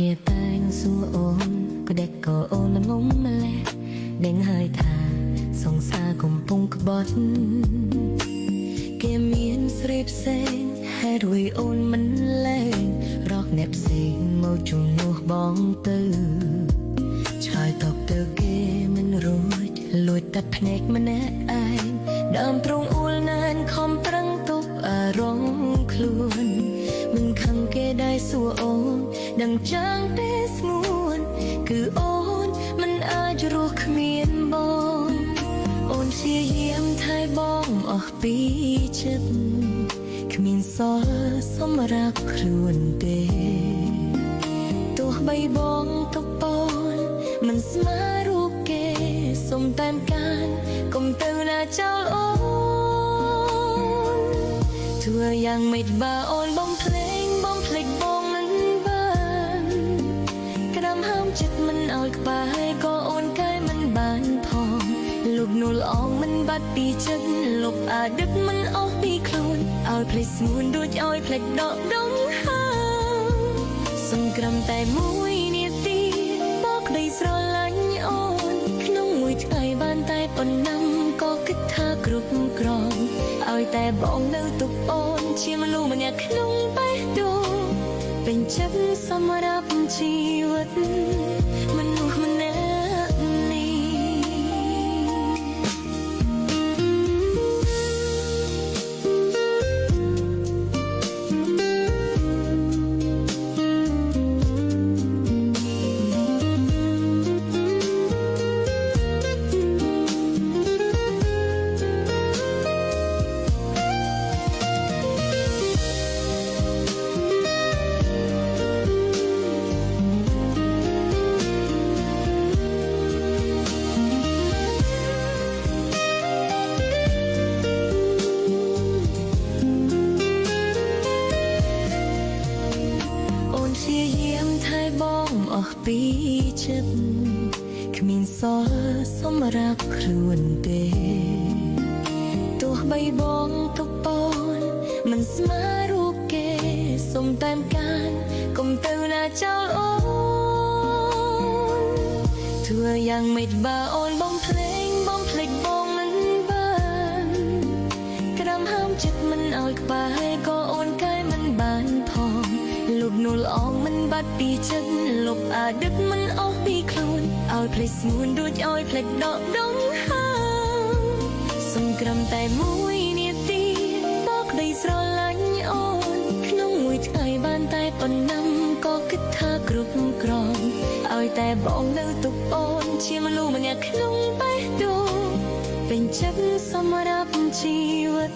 គ្នាតែងសួរអូនក៏ដេកក៏អូនល្ងងម្លេះដឹងហើយថាសង្សារកំពុងក្បត់គេមានស្រីផ្សេងហេតុអ្វីអូនមិនលែងរកអ្នកផ្សេងមកជំនួសបងទៅឆ្លើយតបទៅគេមិនរួចលួចតាត់ភ្នែកម្នាក់ឯងដើមត្រង់អួលណានខំប្រឹងទប់អារម្មណ៍ខ្លួនមិនខឹងគេដែរសួរអូនដឹងចឹងទេស្ងួនគឺអូនមិនអាចរស់គ្មានបងអូនព្យាយាមថែបងអស់ពីចិត្តគ្មានសល់សម្រាប់ខ្លួនទេទោះបីបងទុកបនមិនស្មើរូបគេសុំតែកានកុំទៅណាចោលអូនធ្វើយ៉ាងម៉េចបើអូនបងភ្លេចបងមិនបានក្តាំហើមចិត្តមិនឲ្យក្បែរក៏អូនកែមិនបានផងលុបនួលអងមិនបាត់ពីចិត្តលុបអាដឹកមិនអស់ពីខ្លួនឲ្យភ្លេចស្ងួនដូចឲ្យភ្លេចដកដងហើសង្គ្រាមតែមួយនាទីបកក្តីស្រឡាញ់អូនក្នុងមួយថ្ងៃបានតែប៉ុណ្ណឹងក៏គិតថាគ្រប់គ្រាន់ឲ្យតែបងនៅទុកអូនជាមនុស្សម្នាក់ក្នុងបេះដូងពេញចិត្តសម្រាប់ជីវិតមនុស្សម្នាក់នេះបងអស់ពីចិត្តគ្មានសល់សម្រាប់ខ្លួនទេទោះបីបងទុកបនមិនស្មើរូបគេសុំតែកានកុំទៅណាចោលអូនធ្វើយ៉ាងម៉េចបើអូនបងភ្លេចបងមិនបានក្តាំហើមចិត្តមិនឲ្យក្បែរក៏អូនកែមិនបានផងលុបនួលអងមិនបាត់ពីចិត្តលុបអាដឹកមិនអស់ពីខ្លួនឲ្យភ្លេចស្ងួនដូចឲ្យភ្លេចដកដងហើសង្គ្រាមតែមួយនាទីបកក្តីស្រឡាញ់អូនក្នុងមួយថ្ងៃបានតែប៉ុណ្ណឹងក៏គិតថាគ្រប់គ្រាន់ឲ្យតែបងនៅទុកអូនជាមនុស្សម្នាក់ក្នុងបេះដូងពេញចិត្តសម្រាប់ជីវិត